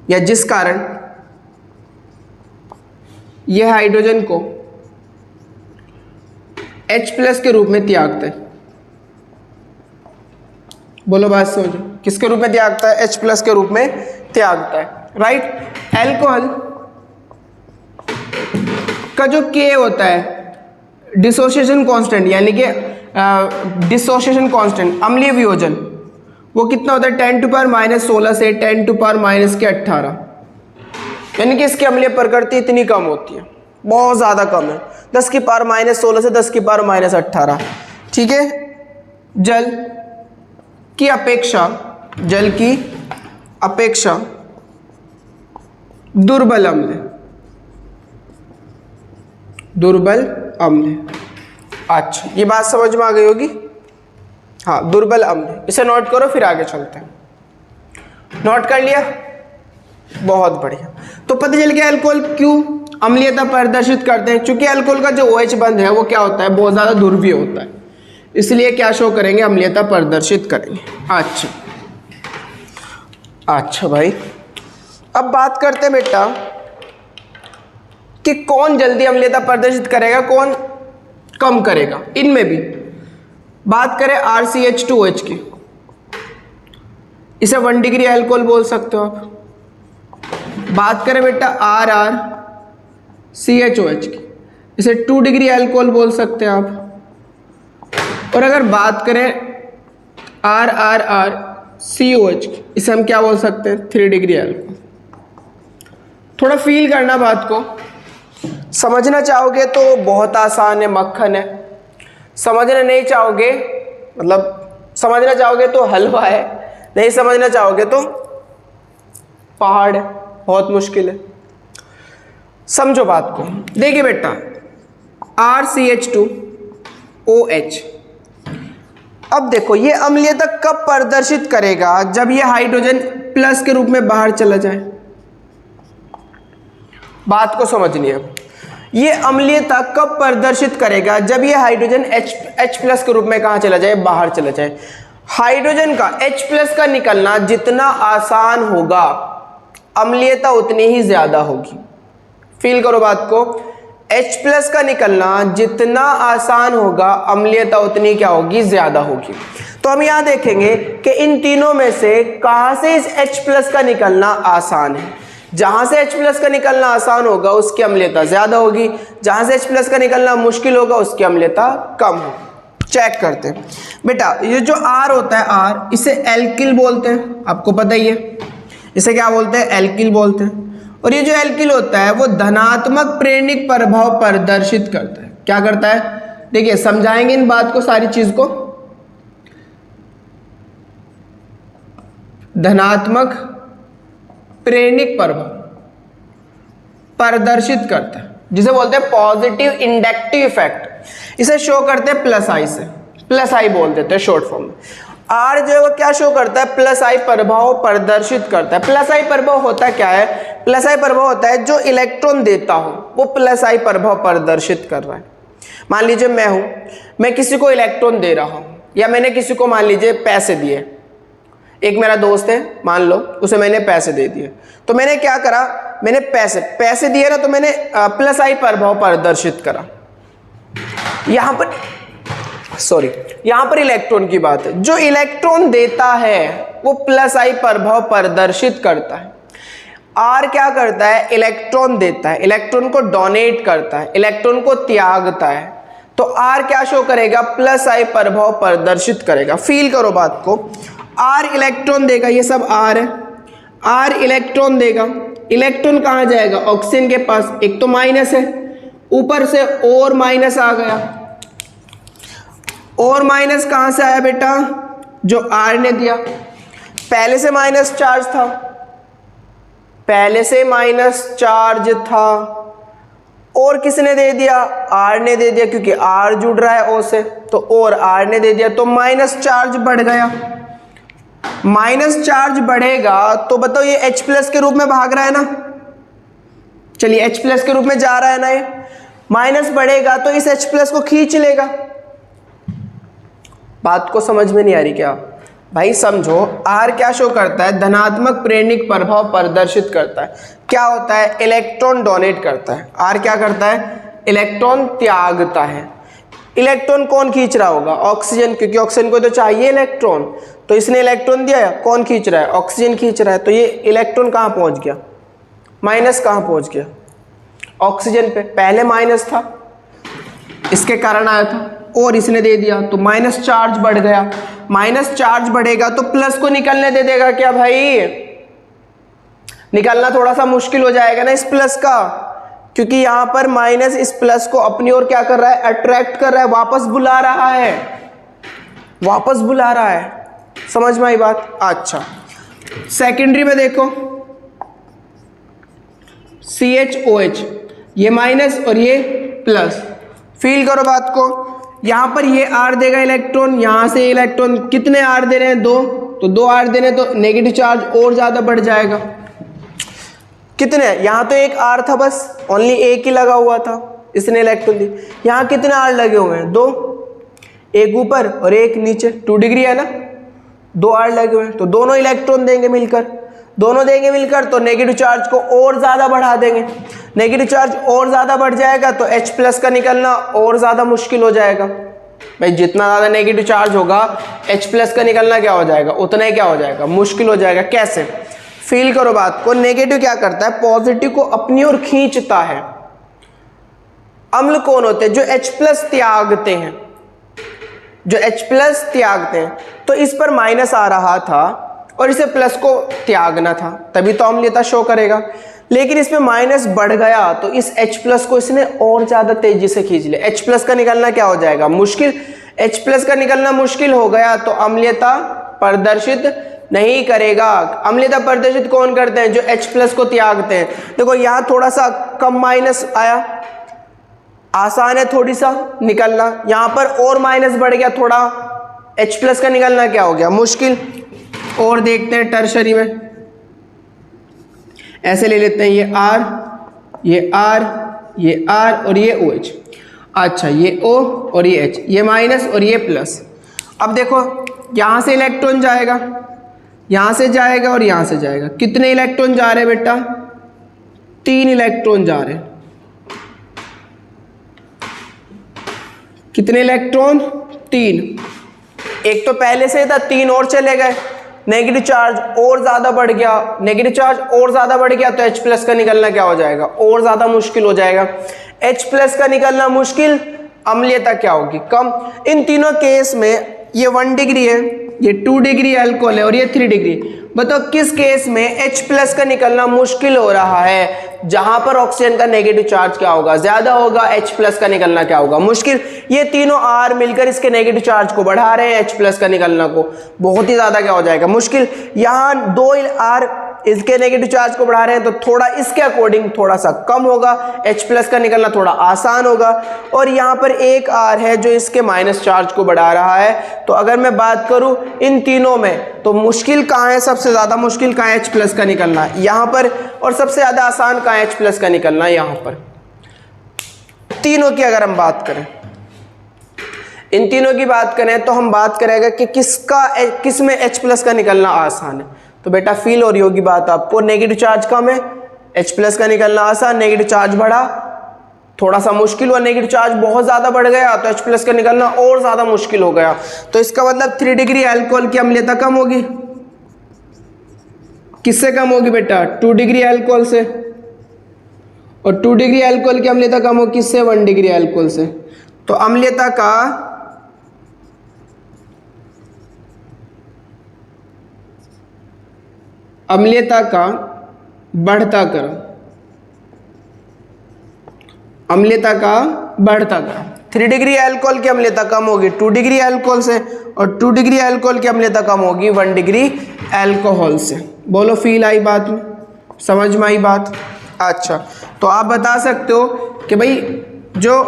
या जिस कारण यह हाइड्रोजन को H+ के रूप में त्यागता है। बोलो बात समझो, किसके रूप में त्यागता है, H+ के रूप में त्यागता है, राइट। अल्कोहल का जो K होता है, डिसोसिएशन कांस्टेंट, यानी कि डिसोसिएशन कांस्टेंट, अम्लीय वियोजन, वो कितना होता है, 10⁻16 से 10⁻18, यानी कि इसकी अम्लीय प्रकृति इतनी कम होती है, बहुत ज़्यादा कम है, 10⁻16 से 10⁻18, ठीक है। जल की अपेक्षा दुर्बल अम्ल। अच्छा, ये बात समझ में आ गई होगी। हाँ, दुर्बल अम्ल, इसे नोट करो फिर आगे चलते हैं। नोट कर लिया, बहुत बढ़िया। तो पता चल गया अल्कोहल क्यों अम्लीयता प्रदर्शित करते हैं, क्योंकि अल्कोहल का जो OH बंध है वो क्या होता है, बहुत ज़्यादा ध्रुवीय होता है, इसलिए क्या शो करेंगे, अम्लीयता प्रदर्शित करेंगे। अच्छा भाई, अब बात करते हैं बेटा कि कौन जल्दी अम्लीयता प्रदर्शित करेगा, कौन कम करेगा। इनमें भी बात करें RCH2OH की, इसे 1 डिग्री अल्कोहल बोल सकते हो आप। बात करें बेटा RRCHOH की, इसे 2 डिग्री अल्कोहल बोल सकते हैं आप। और अगर बात करें RRRCOH की, इसे हम क्या बोल सकते हैं, 3 डिग्री अल्कोहल। थोड़ा फील करना बात को, समझना चाहोगे तो बहुत आसान है, मक्खन है। समझना नहीं चाहोगे, मतलब समझना चाहोगे तो हलवा है, नहीं समझना चाहोगे तो पहाड़ है, बहुत मुश्किल है। समझो बात को। देखिए बेटा, RCH2OH, अब देखो ये अम्लीयता कब प्रदर्शित करेगा, जब ये हाइड्रोजन प्लस के रूप में बाहर चला जाए। बात को समझनी है। ये अम्लीयता कब प्रदर्शित करेगा? जब ये हाइड्रोजन H प्लस के रूप में कहाँ चला जाए? बाहर चला जाए। हाइड्रोजन का H प्लस का निकलना जितना आसान होगा अम्लीयता उतनी ही ज्यादा होगी। फील करो बात को, H प्लस का निकलना जितना आसान होगा अम्लीयता उतनी क्या होगी? ज्यादा होगी। तो हम यहाँ देखेंगे कि इन तीनों में से कहाँ से इस H प्लस का निकलना आसान है। जहां से H प्लस का निकलना आसान होगा उसकी अम्लीयता ज्यादा होगी, जहां से H प्लस का निकलना मुश्किल होगा उसकी अम्लीयता कम होगी। चेक करते हैं बेटा, ये जो R होता है R, इसे एल्किल बोलते हैं, आपको पता ही है। इसे क्या बोलते हैं? एल्किल बोलते हैं। और ये जो एल्किल होता है वो धनात्मक प्रेरणिक प्रभाव प्रदर्शित करता है। क्या करता है? देखिए समझाएंगे इन बात को, सारी चीज को। धनात्मक प्रेरणिक प्रभाव प्रदर्शित करता है, जिसे बोलते हैं पॉजिटिव इंडक्टिव इफेक्ट। इसे शो करते हैं प्लस आई से, प्लस आई बोल देते हैं शॉर्ट फॉर्म में। आर जो है वो क्या शो करता है? प्लस आई प्रभाव प्रदर्शित करता है। प्लस आई प्रभाव होता क्या है? प्लस आई प्रभाव होता है जो इलेक्ट्रॉन देता हो वो प्लस आई प्रभाव प्रदर्शित कर रहा है। मान लीजिए मैं किसी को इलेक्ट्रॉन दे रहा हूं, या मैंने किसी को मान लीजिए पैसे दिए। एक मेरा दोस्त है, मान लो, उसे मैंने पैसे दे दिए। तो मैंने क्या करा? मैंने पैसे दिए ना, तो मैंने प्लस आई प्रभाव प्रदर्शित करा। यहां पर इलेक्ट्रॉन की बात है। जो इलेक्ट्रॉन देता है वो प्लस आई प्रभाव प्रदर्शित करता है। आर क्या करता है? इलेक्ट्रॉन देता है, इलेक्ट्रॉन को डोनेट करता है, इलेक्ट्रॉन को त्यागता है। तो आर क्या शो करेगा? प्लस आई प्रभाव प्रदर्शित करेगा। फील करो बात को, आर इलेक्ट्रॉन देगा, ये सब आर है। आर इलेक्ट्रॉन देगा, इलेक्ट्रॉन कहां जाएगा? ऑक्सीजन के पास। एक तो माइनस है, ऊपर से और माइनस आ गया। और माइनस कहां से आया बेटा? जो आर ने दिया। पहले से माइनस चार्ज था, पहले से माइनस चार्ज था, और किसने दे दिया? आर ने दे दिया, क्योंकि आर जुड़ रहा है ओ से, तो और आर ने दे दिया, तो माइनस चार्ज बढ़ गया। माइनस चार्ज बढ़ेगा तो बताओ ये H प्लस के रूप में भाग रहा है ना? चलिए H प्लस के रूप में जा रहा है ना, ये माइनस बढ़ेगा तो इस H प्लस को खींच लेगा। बात को समझ में नहीं आ रही क्या भाई? समझो, R क्या शो करता है? धनात्मक प्रेरणिक प्रभाव प्रदर्शित करता है। क्या होता है? इलेक्ट्रॉन डोनेट करता है। R क्या करता है? इलेक्ट्रॉन त्यागता है। इलेक्ट्रॉन कौन खींच रहा होगा? ऑक्सीजन, क्योंकि ऑक्सीजन को तो चाहिए इलेक्ट्रॉन, तो इसने इलेक्ट्रॉन दिया। कौन खींच रहा है? ऑक्सीजन खींच रहा है। तो ये इलेक्ट्रॉन कहाँ पहुंच गया? माइनस कहाँ पहुंच गया? ऑक्सीजन पे। पहले माइनस था, इसके कारण आया था, और इसने दे दिया तो माइनस चार्ज बढ़ गया। माइनस चार्ज बढ़ेगा तो प्लस को निकलने दे देगा क्या भाई? निकलना थोड़ा सा मुश्किल हो जाएगा ना इस प्लस का, क्योंकि यहां पर माइनस इस प्लस को अपनी ओर क्या कर रहा है? अट्रैक्ट कर रहा है, वापस बुला रहा है, वापस बुला रहा है। समझ में आई बात? अच्छा, सेकेंडरी में देखो, CHOH, ये माइनस और ये प्लस। फील करो बात को, यहां पर ये R देगा इलेक्ट्रॉन, यहां से इलेक्ट्रॉन कितने R दे रहे हैं? 2, तो 2 R दे रहे हैं, तो नेगेटिव चार्ज और ज्यादा बढ़ जाएगा। कितने? यहां तो एक R था, बस ओनली एक ही लगा हुआ था, इसने इलेक्ट्रॉन दी। यहां कितने R लगे हुए हैं? 2, एक ऊपर और एक नीचे, 2 डिग्री है ना, 2 R लगे हुए हैं, तो दोनों इलेक्ट्रॉन देंगे मिलकर, दोनों देंगे मिलकर, तो नेगेटिव चार्ज को और ज्यादा बढ़ा देंगे। नेगेटिव चार्ज और ज्यादा बढ़ जाएगा तो H प्लस का निकलना और ज्यादा मुश्किल हो जाएगा। भाई जितना ज्यादा नेगेटिव चार्ज होगा H प्लस का निकलना क्या हो जाएगा? उतना ही क्या हो जाएगा? मुश्किल हो जाएगा। कैसे? फील करो बात को, नेगेटिव क्या करता है? पॉजिटिव को अपनी ओर खींचता है। अम्ल कौन होते हैं? जो H प्लस त्यागते हैं, जो H प्लस त्यागते हैं। तो इस पर माइनस आ रहा था और इसे प्लस को त्यागना था, तभी तो अम्लीयता शो करेगा। लेकिन इसमें माइनस बढ़ गया तो इस H प्लस को इसने और ज्यादा तेजी से खींच लिया। H प्लस का निकलना क्या हो जाएगा? मुश्किल। H प्लस का निकलना मुश्किल हो गया तो अम्लीयता प्रदर्शित नहीं करेगा। अम्लीयता प्रदर्शित कौन करते हैं? जो H प्लस को त्यागते हैं। देखो यहां थोड़ा सा कम माइनस आया, आसान है थोड़ी सा निकलना, यहां पर और माइनस बढ़ गया थोड़ा, H प्लस का निकलना क्या हो गया? मुश्किल। और देखते हैं टर्शरी में, ऐसे ले लेते हैं, ये R, ये R, ये R और ये OH। अच्छा, ये O और ये H, ये माइनस और ये प्लस। अब देखो यहाँ से इलेक्ट्रॉन जाएगा, यहाँ से जाएगा और यहाँ से जाएगा। कितने इलेक्ट्रॉन जा रहे हैं बेटा? 3 इलेक्ट्रॉन जा रहे हैं। कितने इलेक्ट्रॉन? 3। एक तो पहले से था, 3 और चले गए, नेगेटिव चार्ज और ज्यादा बढ़ गया। नेगेटिव चार्ज और ज्यादा बढ़ गया तो H प्लस का निकलना क्या हो जाएगा? और ज्यादा मुश्किल हो जाएगा। H प्लस का निकलना मुश्किल, अम्लीयता क्या होगी? कम। इन तीनों केस में ये 1 डिग्री है, ये 2 डिग्री अल्कोहल है और ये 3 डिग्री। बताओ किस केस में H प्लस का निकलना मुश्किल हो रहा है? जहां पर ऑक्सीजन का नेगेटिव चार्ज क्या होगा? ज्यादा होगा। H प्लस का निकलना क्या होगा? मुश्किल। ये तीनों R मिलकर इसके नेगेटिव चार्ज को बढ़ा रहे हैं, H प्लस का निकलना को बहुत ही ज्यादा क्या हो जाएगा? मुश्किल। यहाँ 2 R इसके नेगेटिव चार्ज को बढ़ा रहे हैं तो थोड़ा इसके अकॉर्डिंग थोड़ा सा कम होगा, H प्लस का निकलना थोड़ा आसान होगा। और यहाँ पर एक R है जो इसके माइनस चार्ज को बढ़ा रहा है। तो अगर मैं बात करूं इन तीनों में तो मुश्किल कहाँ है? सबसे ज्यादा मुश्किल कहाँ है? H प्लस का निकलना यहाँ पर। और सबसे ज्यादा आसान कहाँ है? H प्लस का निकलना यहाँ पर। तीनों की अगर हम बात करें, इन तीनों की बात करें तो हम बात करेंगे कि किस में H प्लस का निकलना आसान है। तो बेटा फील हो रही होगी बात आपको, नेगेटिव चार्ज कम है, H प्लस का निकलना आसान। नेगेटिव चार्ज बढ़ा, थोड़ा सा मुश्किल हुआ। नेगेटिव चार्ज बहुत ज्यादा बढ़ गया तो H प्लस का निकलना और ज्यादा मुश्किल हो गया। तो इसका मतलब 3 डिग्री अल्कोहल की अम्लीयता कम होगी। किससे कम होगी बेटा? 2 डिग्री अल्कोहल से। और 2 डिग्री अल्कोहल की अम्लीयता कम होगी किससे? 1 डिग्री अल्कोहल से। तो अम्लीयता का बढ़ता क्रम, अम्लीयता का बढ़ता क्रम। 3 डिग्री अल्कोहल की अम्लीयता कम होगी 2 डिग्री अल्कोहल से, और 2 डिग्री अल्कोहल की अम्लीयता कम होगी 1 डिग्री अल्कोहल से। बोलो फील आई बात में? समझ में आई बात? अच्छा, तो आप बता सकते हो कि भाई जो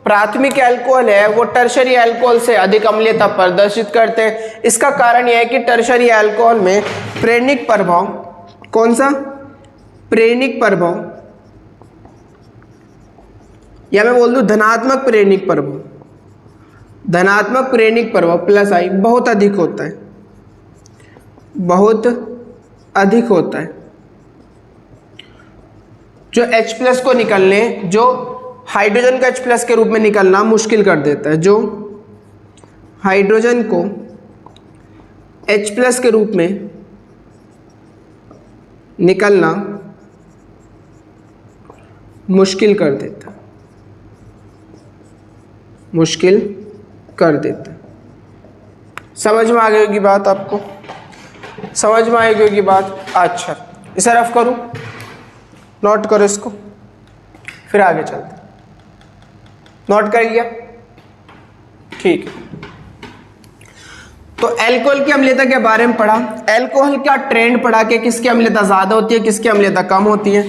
प्राथमिक अल्कोहल है वो टर्शरी अल्कोहल से अधिक अम्लीयता प्रदर्शित करते हैं। इसका कारण यह है कि टर्शरी अल्कोहल में प्रेरणिक प्रभाव, कौन सा? प्रेरणिक प्रभाव, या मैं बोल दूं धनात्मक प्रेरणिक प्रभाव, धनात्मक प्रेरणिक प्रभाव प्लस आई बहुत अधिक होता है, बहुत अधिक होता है। जो H प्लस को निकलने, जो हाइड्रोजन का H प्लस के रूप में निकलना मुश्किल कर देता है, जो हाइड्रोजन को H प्लस के रूप में निकलना मुश्किल कर देता, मुश्किल कर देता। समझ में आ गई होगी बात आपको? समझ में आएगी होगी बात? अच्छा, इसे रफ करूं, नोट करो इसको, फिर आगे चलते। नोट कर लिया? ठीक है। तो अल्कोहल की अम्लीयता के बारे में पढ़ा, अल्कोहल का ट्रेंड पढ़ा कि किसकी अम्लीयता ज्यादा होती है, किसकी अम्लीयता कम होती है।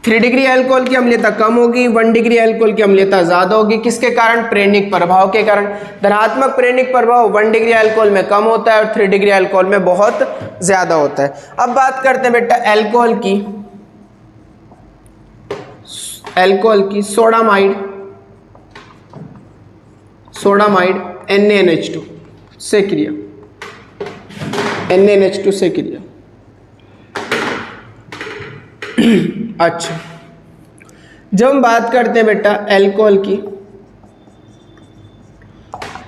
3 डिग्री अल्कोहल की अम्लीयता कम होगी, 1 डिग्री अल्कोहल की अम्लीयता ज्यादा होगी। किसके कारण? प्रेरणिक प्रभाव के कारण। धनात्मक प्रेरणिक प्रभाव 1 डिग्री अल्कोहल में कम होता है और 3 डिग्री अल्कोहल में बहुत ज्यादा होता है। अब बात करते हैं बेटा अल्कोहल की सोडामाइड NaNH2 से क्रिया, NaNH2 से क्रिया। अच्छा, जब हम बात करते हैं बेटा अल्कोहल की,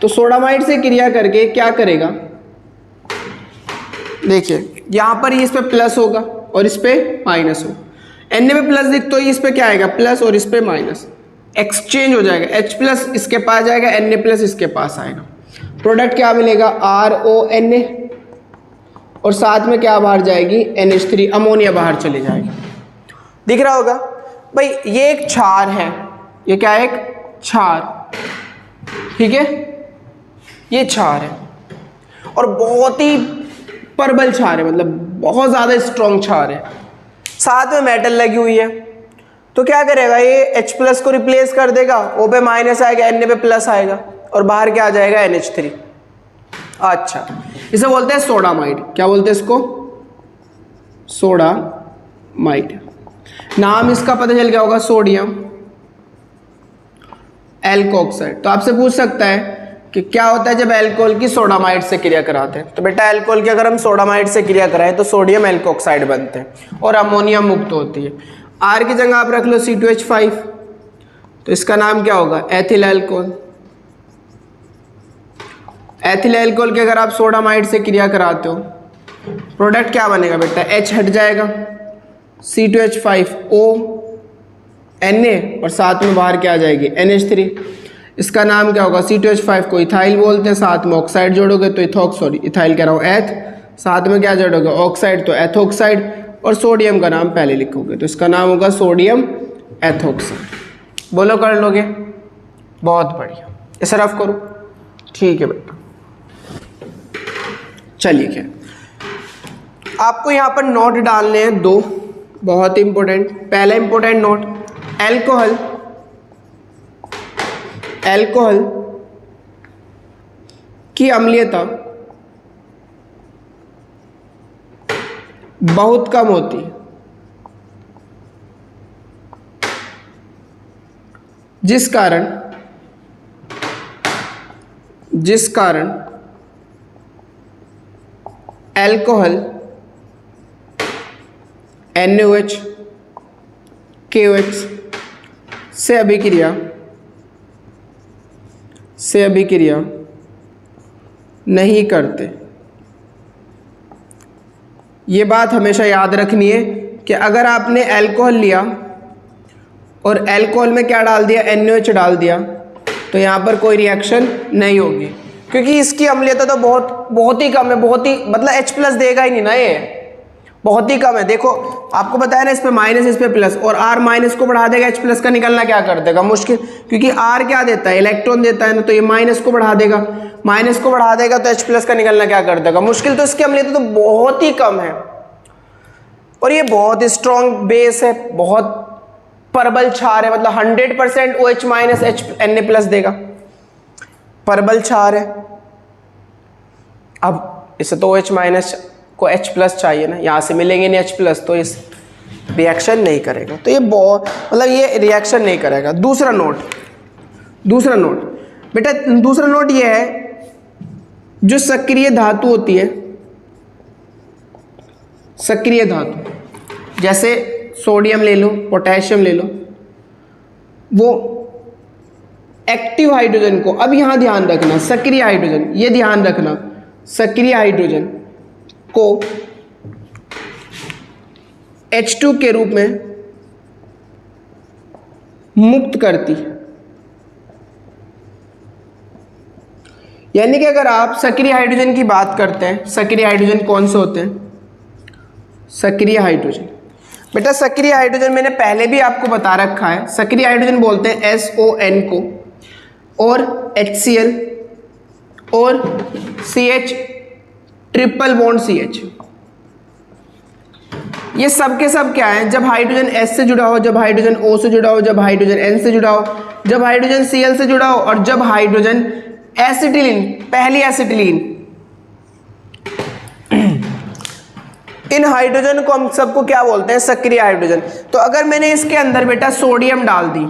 तो सोडामाइड से क्रिया करके क्या करेगा? देखिए यहां पर इस पे प्लस होगा और इस पे माइनस होगा। Na में प्लस दिख तो इस पे क्या आएगा? प्लस, और इस पे माइनस, एक्सचेंज हो जाएगा। H प्लस इसके पास जाएगा, Na प्लस इसके पास आएगा। प्रोडक्ट क्या मिलेगा? RONA, और साथ में क्या बाहर जाएगी? NH3, अमोनिया बाहर चली जाएगी। दिख रहा होगा भाई, ये एक क्षार है, ये क्या है? एक क्षार, ठीक है, ये क्षार है और बहुत ही प्रबल क्षार है, मतलब बहुत ज्यादा स्ट्रॉन्ग क्षार है। साथ में मेटल लगी हुई है, तो क्या करेगा? ये H प्लस को रिप्लेस कर देगा, O पे माइनस आएगा, Na पे प्लस आएगा, और बाहर क्या आ जाएगा? NH3। अच्छा, इसे बोलते हैं सोडामाइड। क्या बोलते हैं इसको? सोडामाइड। नाम इसका पता चल गया होगा, सोडियम एल्कोऑक्साइड। तो आपसे पूछ सकता है कि क्या होता है जब अल्कोहल की सोडामाइड से क्रिया कराते हैं। तो बेटा अल्कोहल की अगर हम सोडामाइड से क्रिया कराएं तो सोडियम एल्कोऑक्साइड बनते हैं और अमोनिया मुक्त होती है। आर की जगह आप रख लो C2H5, तो इसका नाम क्या होगा, एथिल अल्कोहल। एथिल अल्कोहल की अगर आप सोडामाइड से क्रिया कराते हो प्रोडक्ट क्या बनेगा बेटा, H हट जाएगा, C2H5O Na और साथ में बाहर क्या आ जाएगी, NH3। इसका नाम क्या होगा, C2H5 को इथाइल बोलते हैं, साथ में ऑक्साइड जोड़ोगे तो इथाइल कह रहा हूँ एथ, साथ में क्या जोड़ोगे ऑक्साइड तो एथोक्साइड, और सोडियम का नाम पहले लिखोगे तो इसका नाम होगा सोडियम एथोक्साइड। बोलो कर लोगे, बहुत बढ़िया, इसे रफ करो, ठीक है बेटा। चलिए क्या आपको यहाँ पर नोट डालने हैं दो, बहुत इंपॉर्टेंट। पहला इंपॉर्टेंट नोट, अल्कोहल की अम्लीयता बहुत कम होती है, जिस कारण अल्कोहल NaOH KOH से अभिक्रिया नहीं करते। ये बात हमेशा याद रखनी है कि अगर आपने अल्कोहल लिया और अल्कोहल में क्या डाल दिया, NaOH डाल दिया, तो यहाँ पर कोई रिएक्शन नहीं होगी, क्योंकि इसकी अम्लीयता तो बहुत ही कम है, बहुत ही मतलब H+ देगा ही नहीं ना, ये बहुत ही कम है। देखो आपको बताया ना, इस पे माइनस इस पे प्लस, और R माइनस को बढ़ा देगा, H+ का निकलना क्या कर देगा, मुश्किल, क्योंकि R क्या देता है, इलेक्ट्रॉन देता है ना, तो ये माइनस को बढ़ा देगा तो H+ का निकलना क्या कर देगा, मुश्किल। तो इसकी अम्लीयता तो बहुत ही कम है और ये बहुत स्ट्रॉन्ग बेस है, बहुत प्रबल क्षार है, मतलब 100% OH माइनस Na+ देगा, प्रबल क्षार है। अब इसे तो OH माइनस को H+ चाहिए ना, यहाँ से मिलेंगे नहीं H+, तो इस रिएक्शन नहीं करेगा, तो ये बहुत मतलब ये रिएक्शन नहीं करेगा। दूसरा नोट बेटा, दूसरा नोट ये है, जो सक्रिय धातु होती है, सक्रिय धातु जैसे सोडियम ले लो, पोटेशियम ले लो, वो एक्टिव हाइड्रोजन को, अब यहां ध्यान रखना, सक्रिय हाइड्रोजन, ये ध्यान रखना, सक्रिय हाइड्रोजन को H2 के रूप में मुक्त करती है। यानी कि अगर आप सक्रिय हाइड्रोजन की बात करते हैं, सक्रिय हाइड्रोजन कौन से होते हैं, सक्रिय हाइड्रोजन बेटा, सक्रिय हाइड्रोजन मैंने पहले भी आपको बता रखा है, सक्रिय हाइड्रोजन बोलते हैं SON को, और HCl और CH ट्रिपल बॉन्ड CH, ये सब के सब क्या है, जब हाइड्रोजन S से जुड़ा हो, जब हाइड्रोजन O से जुड़ा हो, जब हाइड्रोजन N से जुड़ा हो, जब हाइड्रोजन Cl से जुड़ा हो, और जब हाइड्रोजन एसिटिलीन, पहली एसिटिलीन, इन हाइड्रोजन को हम सबको क्या बोलते हैं, सक्रिय हाइड्रोजन। तो अगर मैंने इसके अंदर बेटा सोडियम डाल दी,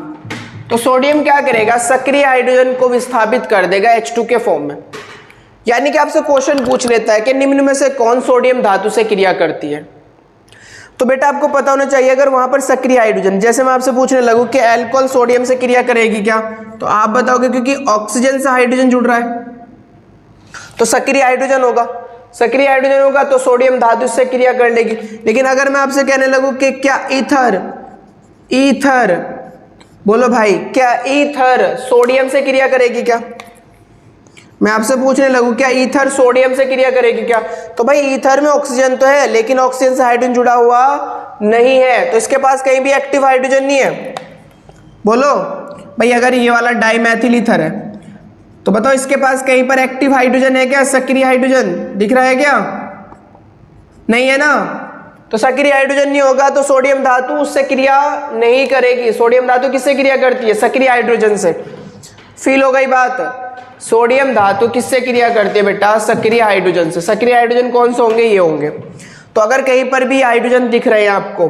तो सोडियम क्या करेगा, सक्रिय हाइड्रोजन को विस्थापित कर देगा H2 के फॉर्म में। यानी कि आपसे क्वेश्चन पूछ लेता है कि निम्न में से कौन सोडियम धातु से क्रिया करती है, तो बेटा आपको पता होना चाहिए, अगर वहां पर सक्रिय हाइड्रोजन, जैसे मैं आपसे पूछने लगूं कि अल्कोहल सोडियम से क्रिया करेगी क्या, तो आप बताओगे क्योंकि ऑक्सीजन से हाइड्रोजन जुड़ रहा है तो सक्रिय हाइड्रोजन होगा, सक्रिय हाइड्रोजन होगा तो सोडियम धातु से क्रिया कर लेगी। लेकिन अगर मैं आपसे कहने लगूं कि क्या ईथर बोलो भाई, क्या ईथर सोडियम से क्रिया करेगी क्या, मैं आपसे पूछने लगूं क्या ईथर सोडियम से क्रिया करेगी क्या, तो भाई ईथर में ऑक्सीजन तो है लेकिन ऑक्सीजन से हाइड्रोजन जुड़ा हुआ नहीं है, तो इसके पास कहीं भी एक्टिव हाइड्रोजन नहीं है। बोलो भाई, अगर ये वाला डाइमेथिल ईथर है तो बताओ इसके पास कहीं पर एक्टिव हाइड्रोजन है क्या, सक्रिय हाइड्रोजन दिख रहा है क्या, नहीं है ना, तो सक्रिय हाइड्रोजन नहीं होगा तो सोडियम धातु उससे क्रिया नहीं करेगी। सोडियम धातु किससे क्रिया करती है, सक्रिय हाइड्रोजन से। फील हो गई बात, सोडियम धातु किससे क्रिया करती है बेटा, सक्रिय हाइड्रोजन से। सक्रिय हाइड्रोजन कौन से होंगे, ये होंगे। तो अगर कहीं पर भी हाइड्रोजन दिख रहे हैं आपको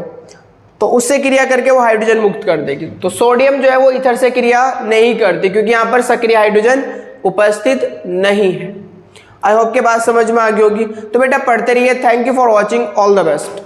तो उससे क्रिया करके वो हाइड्रोजन मुक्त कर देगी। तो सोडियम जो है वो ईथर से क्रिया नहीं करती क्योंकि यहाँ पर सक्रिय हाइड्रोजन उपस्थित नहीं है। आई होप के बात समझ में आ गई होगी। तो बेटा पढ़ते रहिए। Thank you for watching, all the best.